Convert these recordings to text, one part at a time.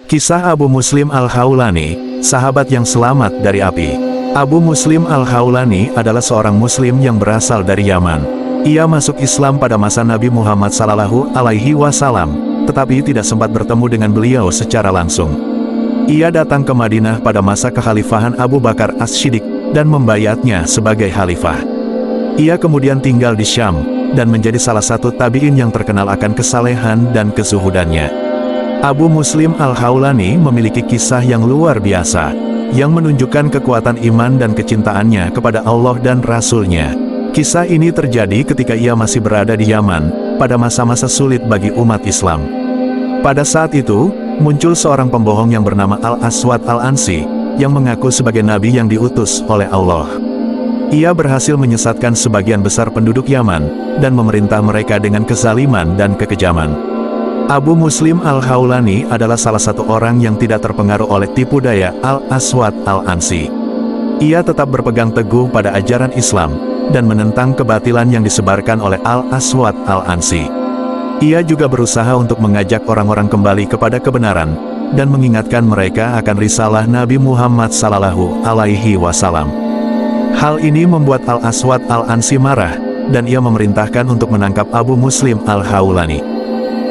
Kisah Abu Muslim Al-Khawlani, sahabat yang selamat dari api. Abu Muslim Al-Khawlani adalah seorang Muslim yang berasal dari Yaman. Ia masuk Islam pada masa Nabi Muhammad SAW, tetapi tidak sempat bertemu dengan beliau secara langsung. Ia datang ke Madinah pada masa kekhalifahan Abu Bakar As-Siddiq dan membayatnya sebagai khalifah. Ia kemudian tinggal di Syam dan menjadi salah satu tabi'in yang terkenal akan kesalehan dan kezuhudannya. Abu Muslim Al-Khawlani memiliki kisah yang luar biasa, yang menunjukkan kekuatan iman dan kecintaannya kepada Allah dan Rasul-Nya. Kisah ini terjadi ketika ia masih berada di Yaman, pada masa-masa sulit bagi umat Islam. Pada saat itu, muncul seorang pembohong yang bernama Al-Aswad Al-Ansi, yang mengaku sebagai nabi yang diutus oleh Allah. Ia berhasil menyesatkan sebagian besar penduduk Yaman, dan memerintah mereka dengan kezaliman dan kekejaman. Abu Muslim Al-Khawlani adalah salah satu orang yang tidak terpengaruh oleh tipu daya Al-Aswad Al-Ansi. Ia tetap berpegang teguh pada ajaran Islam, dan menentang kebatilan yang disebarkan oleh Al-Aswad Al-Ansi. Ia juga berusaha untuk mengajak orang-orang kembali kepada kebenaran, dan mengingatkan mereka akan risalah Nabi Muhammad SAW. Hal ini membuat Al-Aswad Al-Ansi marah, dan ia memerintahkan untuk menangkap Abu Muslim Al-Khawlani.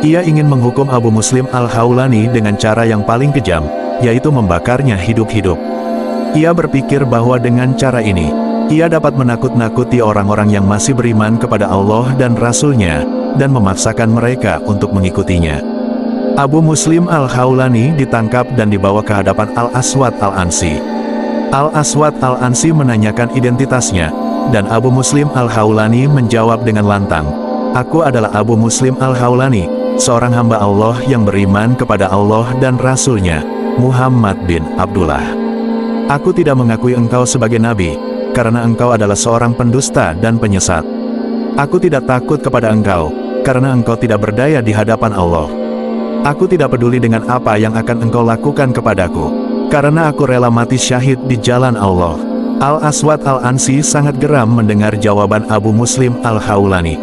Ia ingin menghukum Abu Muslim Al-Khawlani dengan cara yang paling kejam, yaitu membakarnya hidup-hidup. Ia berpikir bahwa dengan cara ini, ia dapat menakut-nakuti orang-orang yang masih beriman kepada Allah dan Rasul-Nya, dan memaksakan mereka untuk mengikutinya. Abu Muslim Al-Khawlani ditangkap dan dibawa ke hadapan Al-Aswad Al-Ansi. Al-Aswad Al-Ansi menanyakan identitasnya, dan Abu Muslim Al-Khawlani menjawab dengan lantang, "Aku adalah Abu Muslim Al-Khawlani, seorang hamba Allah yang beriman kepada Allah dan Rasul-Nya, Muhammad bin Abdullah. Aku tidak mengakui engkau sebagai nabi, karena engkau adalah seorang pendusta dan penyesat. Aku tidak takut kepada engkau, karena engkau tidak berdaya di hadapan Allah. Aku tidak peduli dengan apa yang akan engkau lakukan kepadaku, karena aku rela mati syahid di jalan Allah." Al-Aswad Al-Ansi sangat geram mendengar jawaban Abu Muslim Al-Khawlani.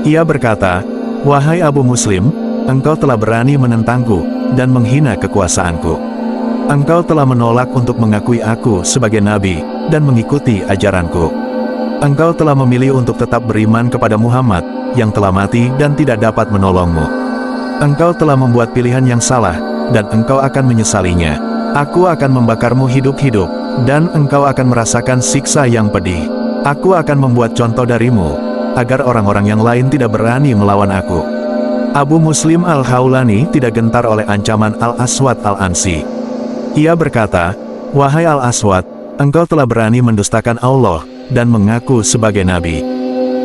Ia berkata, "Wahai Abu Muslim, engkau telah berani menentangku, dan menghina kekuasaanku. Engkau telah menolak untuk mengakui aku sebagai nabi, dan mengikuti ajaranku. Engkau telah memilih untuk tetap beriman kepada Muhammad, yang telah mati dan tidak dapat menolongmu. Engkau telah membuat pilihan yang salah, dan engkau akan menyesalinya. Aku akan membakarmu hidup-hidup, dan engkau akan merasakan siksa yang pedih. Aku akan membuat contoh darimu, agar orang-orang yang lain tidak berani melawan aku." Abu Muslim Al-Khawlani tidak gentar oleh ancaman Al-Aswad Al-Ansi. Ia berkata, "Wahai Al-Aswad, engkau telah berani mendustakan Allah, dan mengaku sebagai nabi.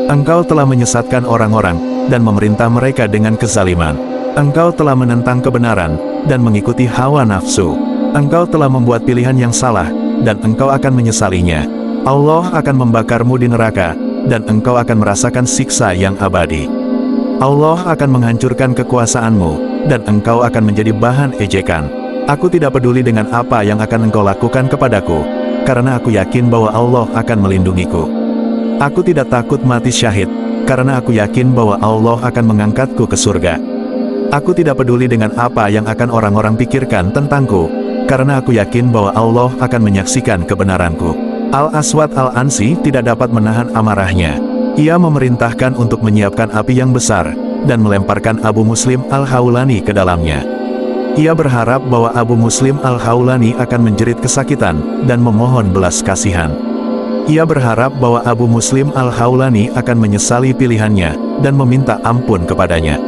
Engkau telah menyesatkan orang-orang, dan memerintah mereka dengan kezaliman. Engkau telah menentang kebenaran, dan mengikuti hawa nafsu. Engkau telah membuat pilihan yang salah, dan engkau akan menyesalinya. Allah akan membakarmu di neraka, dan engkau akan merasakan siksa yang abadi. Allah akan menghancurkan kekuasaanmu, dan engkau akan menjadi bahan ejekan. Aku tidak peduli dengan apa yang akan engkau lakukan kepadaku, karena aku yakin bahwa Allah akan melindungiku. Aku tidak takut mati syahid, karena aku yakin bahwa Allah akan mengangkatku ke surga. Aku tidak peduli dengan apa yang akan orang-orang pikirkan tentangku, karena aku yakin bahwa Allah akan menyaksikan kebenaranku." Al-Aswad Al-Ansi tidak dapat menahan amarahnya. Ia memerintahkan untuk menyiapkan api yang besar, dan melemparkan Abu Muslim Al-Khawlani ke dalamnya. Ia berharap bahwa Abu Muslim Al-Khawlani akan menjerit kesakitan, dan memohon belas kasihan. Ia berharap bahwa Abu Muslim Al-Khawlani akan menyesali pilihannya, dan meminta ampun kepadanya.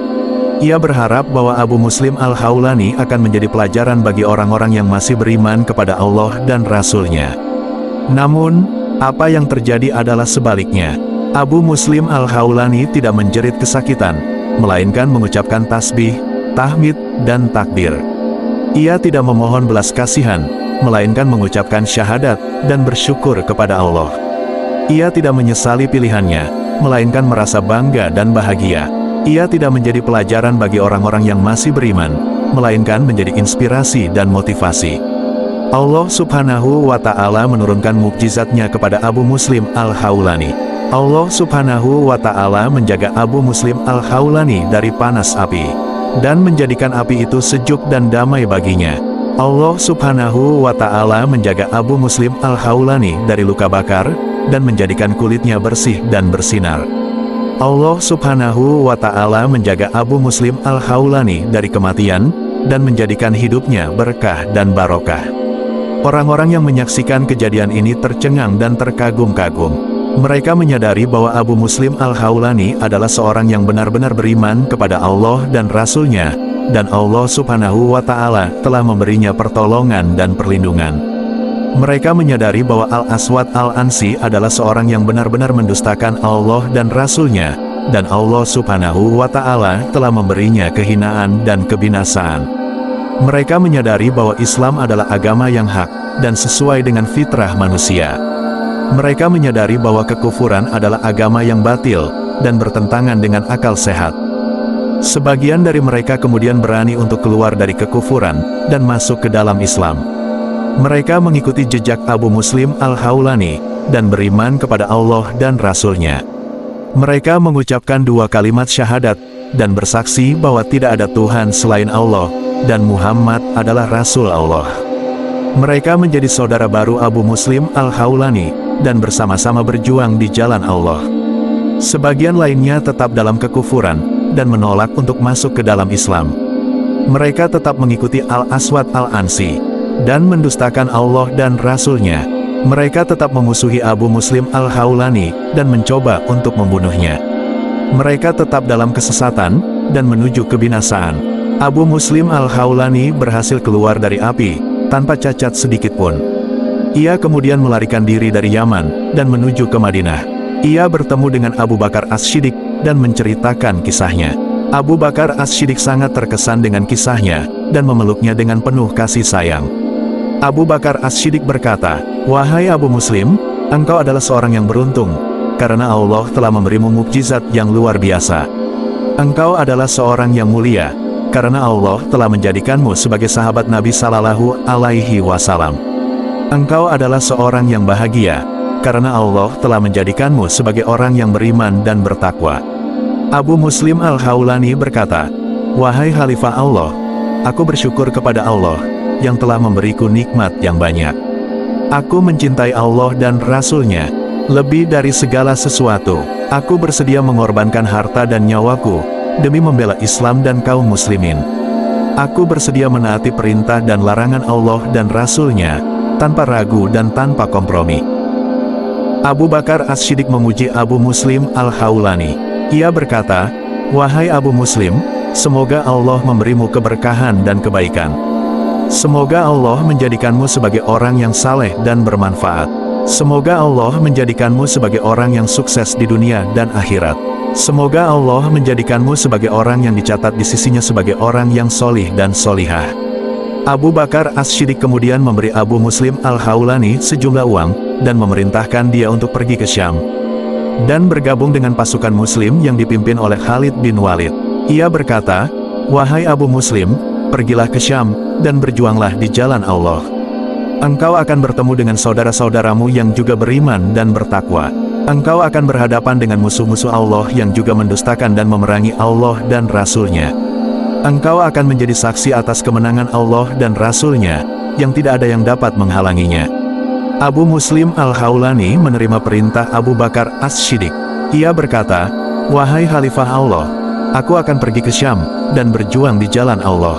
Ia berharap bahwa Abu Muslim Al-Khawlani akan menjadi pelajaran bagi orang-orang yang masih beriman kepada Allah dan Rasul-Nya. Namun, apa yang terjadi adalah sebaliknya. Abu Muslim Al-Khawlani tidak menjerit kesakitan, melainkan mengucapkan tasbih, tahmid, dan takbir. Ia tidak memohon belas kasihan, melainkan mengucapkan syahadat, dan bersyukur kepada Allah. Ia tidak menyesali pilihannya, melainkan merasa bangga dan bahagia. Ia tidak menjadi pelajaran bagi orang-orang yang masih beriman, melainkan menjadi inspirasi dan motivasi. Allah Subhanahu wa Ta'ala menurunkan mukjizat-Nya kepada Abu Muslim Al-Khawlani. Allah Subhanahu wa Ta'ala menjaga Abu Muslim Al-Khawlani dari panas api. dan menjadikan api itu sejuk dan damai baginya. Allah Subhanahu wa Ta'ala menjaga Abu Muslim Al-Khawlani dari luka bakar, dan menjadikan kulitnya bersih dan bersinar. Allah Subhanahu wa Ta'ala menjaga Abu Muslim Al-Khawlani dari kematian, dan menjadikan hidupnya berkah dan barokah. Orang-orang yang menyaksikan kejadian ini tercengang dan terkagum-kagum. Mereka menyadari bahwa Abu Muslim Al-Khawlani adalah seorang yang benar-benar beriman kepada Allah dan Rasul-Nya, dan Allah Subhanahu wa Ta'ala telah memberinya pertolongan dan perlindungan. Mereka menyadari bahwa Al-Aswad Al-Ansi adalah seorang yang benar-benar mendustakan Allah dan Rasul-Nya, dan Allah Subhanahu wa Ta'ala telah memberinya kehinaan dan kebinasaan. Mereka menyadari bahwa Islam adalah agama yang hak dan sesuai dengan fitrah manusia. Mereka menyadari bahwa kekufuran adalah agama yang batil dan bertentangan dengan akal sehat. Sebagian dari mereka kemudian berani untuk keluar dari kekufuran dan masuk ke dalam Islam. Mereka mengikuti jejak Abu Muslim Al-Khawlani dan beriman kepada Allah dan Rasul-Nya. Mereka mengucapkan 2 kalimat syahadat dan bersaksi bahwa tidak ada Tuhan selain Allah dan Muhammad adalah Rasul Allah. Mereka menjadi saudara baru Abu Muslim Al-Khawlani dan bersama-sama berjuang di jalan Allah. Sebagian lainnya tetap dalam kekufuran dan menolak untuk masuk ke dalam Islam. Mereka tetap mengikuti Al-Aswad Al-Ansi dan mendustakan Allah dan Rasul-Nya. Mereka tetap memusuhi Abu Muslim Al-Khawlani dan mencoba untuk membunuhnya. Mereka tetap dalam kesesatan dan menuju kebinasaan. Abu Muslim Al-Khawlani berhasil keluar dari api tanpa cacat sedikit pun. Ia kemudian melarikan diri dari Yaman dan menuju ke Madinah. Ia bertemu dengan Abu Bakar As-Siddiq dan menceritakan kisahnya. Abu Bakar As-Siddiq sangat terkesan dengan kisahnya dan memeluknya dengan penuh kasih sayang. Abu Bakar As-Siddiq berkata, "Wahai Abu Muslim, engkau adalah seorang yang beruntung, karena Allah telah memberimu mukjizat yang luar biasa. Engkau adalah seorang yang mulia, karena Allah telah menjadikanmu sebagai sahabat Nabi Sallallahu Alaihi Wasallam. Engkau adalah seorang yang bahagia, karena Allah telah menjadikanmu sebagai orang yang beriman dan bertakwa." Abu Muslim Al-Khawlani berkata, "Wahai Khalifah Allah, aku bersyukur kepada Allah yang telah memberiku nikmat yang banyak. Aku mencintai Allah dan Rasul-Nya lebih dari segala sesuatu. Aku bersedia mengorbankan harta dan nyawaku demi membela Islam dan kaum muslimin. Aku bersedia menaati perintah dan larangan Allah dan Rasul-Nya tanpa ragu dan tanpa kompromi." Abu Bakar As-Siddiq memuji Abu Muslim Al-Khawlani. Ia berkata, "Wahai Abu Muslim, semoga Allah memberimu keberkahan dan kebaikan. Semoga Allah menjadikanmu sebagai orang yang saleh dan bermanfaat. Semoga Allah menjadikanmu sebagai orang yang sukses di dunia dan akhirat. Semoga Allah menjadikanmu sebagai orang yang dicatat di sisinya sebagai orang yang solih dan solihah." Abu Bakar As-Siddiq kemudian memberi Abu Muslim Al-Khawlani sejumlah uang dan memerintahkan dia untuk pergi ke Syam dan bergabung dengan pasukan muslim yang dipimpin oleh Khalid bin Walid. Ia berkata, "Wahai Abu Muslim, pergilah ke Syam dan berjuanglah di jalan Allah. Engkau akan bertemu dengan saudara-saudaramu yang juga beriman dan bertakwa. Engkau akan berhadapan dengan musuh-musuh Allah yang juga mendustakan dan memerangi Allah dan Rasul-Nya. Engkau akan menjadi saksi atas kemenangan Allah dan Rasul-Nya, yang tidak ada yang dapat menghalanginya." Abu Muslim Al-Khawlani menerima perintah Abu Bakar As-Siddiq. Ia berkata, "Wahai Khalifah Allah, aku akan pergi ke Syam dan berjuang di jalan Allah.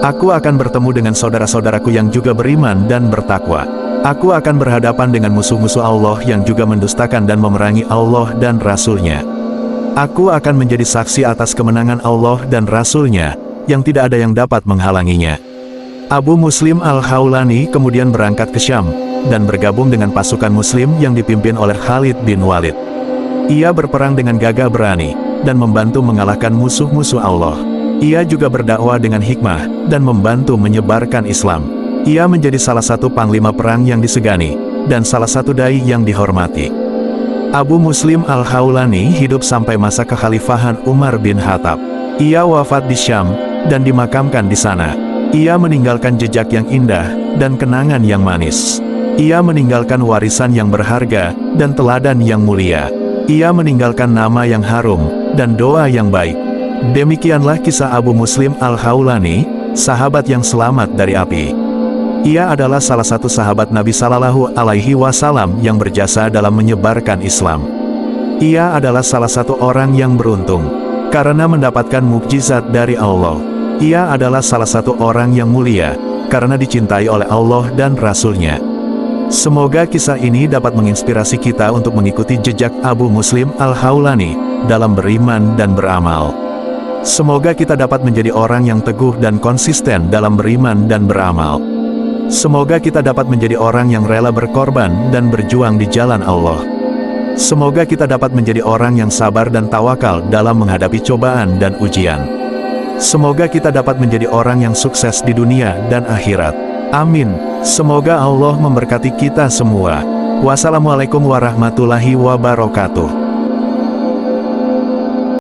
Aku akan bertemu dengan saudara-saudaraku yang juga beriman dan bertakwa. Aku akan berhadapan dengan musuh-musuh Allah yang juga mendustakan dan memerangi Allah dan Rasul-Nya. Aku akan menjadi saksi atas kemenangan Allah dan Rasul-Nya, yang tidak ada yang dapat menghalanginya." Abu Muslim Al-Khawlani kemudian berangkat ke Syam dan bergabung dengan pasukan muslim yang dipimpin oleh Khalid bin Walid. Ia berperang dengan gagah berani dan membantu mengalahkan musuh-musuh Allah. Ia juga berdakwah dengan hikmah dan membantu menyebarkan Islam. Ia menjadi salah satu panglima perang yang disegani dan salah satu dai yang dihormati. Abu Muslim Al-Khawlani hidup sampai masa kekhalifahan Umar bin Khattab. Ia wafat di Syam dan dimakamkan di sana. Ia meninggalkan jejak yang indah dan kenangan yang manis. Ia meninggalkan warisan yang berharga dan teladan yang mulia. Ia meninggalkan nama yang harum dan doa yang baik. Demikianlah kisah Abu Muslim Al-Khawlani, sahabat yang selamat dari api. Ia adalah salah satu sahabat Nabi Sallallahu Alaihi Wasallam yang berjasa dalam menyebarkan Islam. Ia adalah salah satu orang yang beruntung, karena mendapatkan mukjizat dari Allah. Ia adalah salah satu orang yang mulia, karena dicintai oleh Allah dan Rasul-Nya. Semoga kisah ini dapat menginspirasi kita untuk mengikuti jejak Abu Muslim Al-Khawlani dalam beriman dan beramal. Semoga kita dapat menjadi orang yang teguh dan konsisten dalam beriman dan beramal. Semoga kita dapat menjadi orang yang rela berkorban dan berjuang di jalan Allah. Semoga kita dapat menjadi orang yang sabar dan tawakal dalam menghadapi cobaan dan ujian. Semoga kita dapat menjadi orang yang sukses di dunia dan akhirat. Amin. Semoga Allah memberkati kita semua. Wassalamualaikum warahmatullahi wabarakatuh.